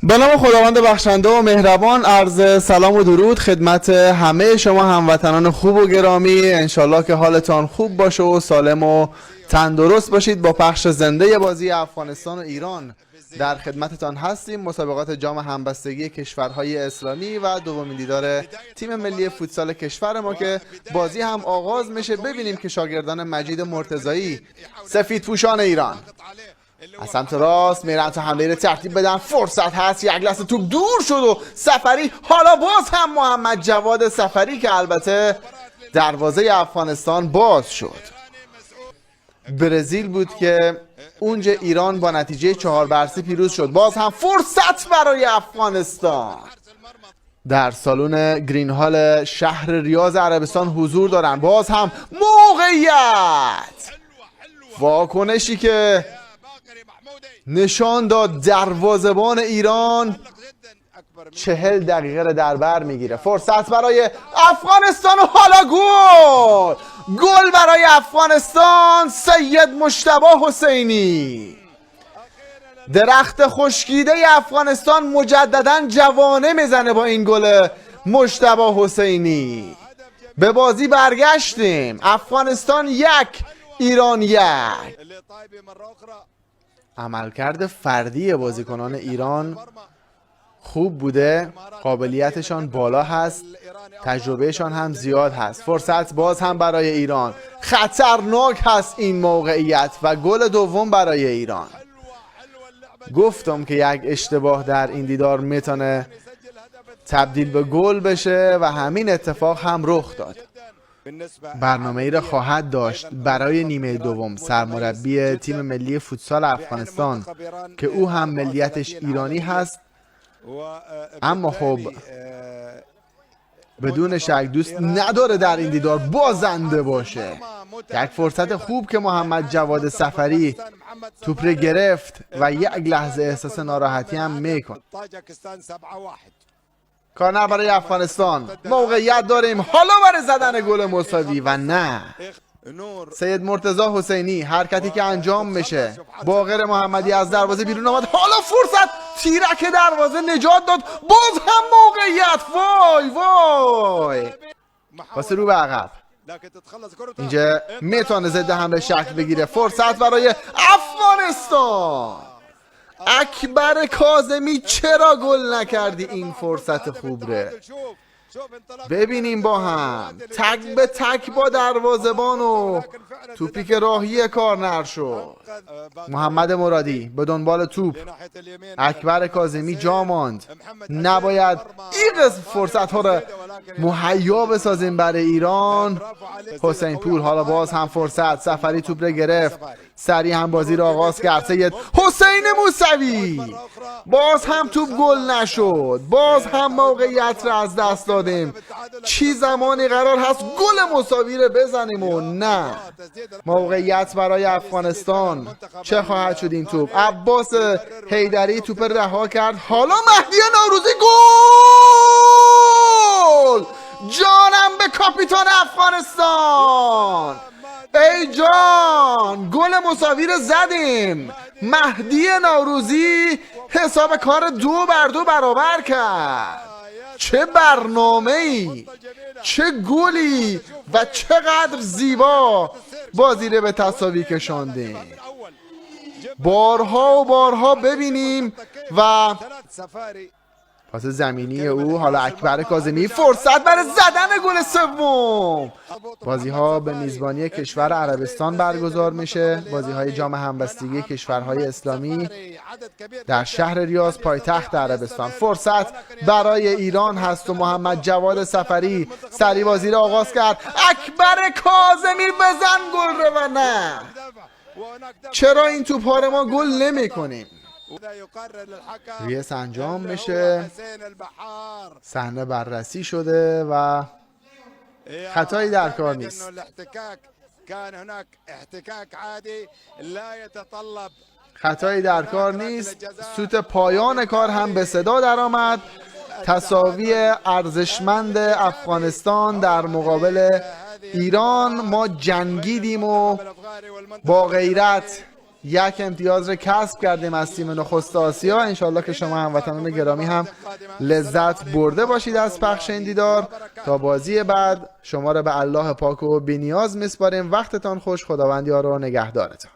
به نام خداوند بخشنده و مهربان، عرض سلام و درود خدمت همه شما هموطنان خوب و گرامی. انشالله که حالتان خوب باشه و سالم و تندرست باشید. با پخش زنده بازی افغانستان و ایران در خدمتتان هستیم. مسابقات جام همبستگی کشورهای اسلامی و دومین دیدار تیم ملی فوتسال کشور ما که بازی هم آغاز میشه. ببینیم که شاگردان مجید مرتضایی سفیدپوشان ایران از سمت راست میرن تا حمله رو ترتیب بدن. فرصت هست، یک لحظه توپ دور شد و سفری، حالا باز هم محمد جواد سفری که البته دروازه افغانستان باز شد. برزیل بود که اونجا ایران با نتیجه 4-0 پیروز شد. باز هم فرصت برای افغانستان. در سالن گرین هال شهر ریاض عربستان حضور دارن. باز هم موقعیت، واکنشی که نشان داد دروازه‌بان ایران 40 دقیقه رو در بر میگیره. فرصت برای افغانستان و حالا گل برای افغانستان. سید مجتبی حسینی، درخت خشکیده افغانستان مجددا جوانه میزنه با این گل مجتبی حسینی. به بازی برگشتیم. افغانستان 1 ایران 1. عملکرد فردی بازیکنان ایران خوب بوده، قابلیتشان بالا هست، تجربهشان هم زیاد هست. فرصت باز هم برای ایران. خطرناک هست این موقعیت و گل دوم برای ایران. گفتم که یک اشتباه در این دیدار میتونه تبدیل به گل بشه و همین اتفاق هم رخ داد. برنامه ای را خواهد داشت برای نیمه دوم سرمربی تیم ملی فوتسال افغانستان که او هم ملیتش ایرانی هست، اما خب بدون شک دوست نداره در این دیدار بازنده باشه. یک فرصت خوب که محمد جواد سفری توپ رو گرفت و یک لحظه احساس ناراحتی هم میکن. کارنر برای افغانستان. موقعیت داریم حالا برای زدن گل مساوی و نه. سید مرتضی حسینی، حرکتی که انجام میشه. باقر محمدی از دروازه بیرون آمد. حالا فرصت، تیرک دروازه نجات داد. باز هم موقعیت. وای وای، واسه رو به عقب. اینجا میتونه ضد حمله شکل بگیره. فرصت برای افغانستان. اکبر کاظمی چرا گل نکردی؟ این فرصت خوب ره. ببینیم با هم تک به تک با دروازه‌بان و توپی که راهی کارنر شد. محمد مرادی به دنبال توپ. اکبر کاظمی جا ماند. نباید این فرصت ها رو مهیا بسازیم برای ایران. حسین پور حالا باز هم فرصت. سفری توپ رو گرفت، سریع هم بازی رو آغاز کرد. سید حسین موسوی، باز هم توپ گل نشد. باز هم موقعیت رو از دست دادیم. چی زمانی قرار هست گل مساوی رو بزنیم و نه. موقعیت برای افغانستان. چه خواهد شد این توپ؟ عباس حیدری توپ رها کرد. حالا مهدی نوروزی گل! جانم به کاپیتان افغانستان. ای جان، گل مساوی رو زدیم. مهدی نوروزی حساب کار 2-2 برابر کرد. چه برنامه‌ای، چه گلی و چقدر زیبا بازی رو به تساوی کشاندیم. بارها و بارها ببینیم. و پاس زمینی او. حالا اکبر کاظمی، فرصت برای زدن گل سوم. بازی ها به میزبانی کشور عربستان برگزار میشه. بازی های جام همبستگی کشورهای اسلامی در شهر ریاض پایتخت عربستان. فرصت برای ایران هست و محمد جواد سفری سری بازی را آغاز کرد. اکبر کاظمی بزن گل رو و نه. چرا این توپ ها رو ما گل نمی کنیم؟ ریس انجام میشه. صحنه بررسی شده و خطایی در کار نیست. خطایی در کار نیست. سوت پایان کار هم به صدا در آمد. تساوی ارزشمند افغانستان در مقابل ایران. ما جنگیدیم و با غیرت یک امتیاز را کسب کردیم از تیم نخست آسیا. انشالله که شما هموطنان گرامی هم لذت برده باشید از پخش این دیدار. تا بازی بعد شما را به الله پاک و بی‌نیاز میسپاریم. وقتتان خوش، خداوند یار و نگهدارتان.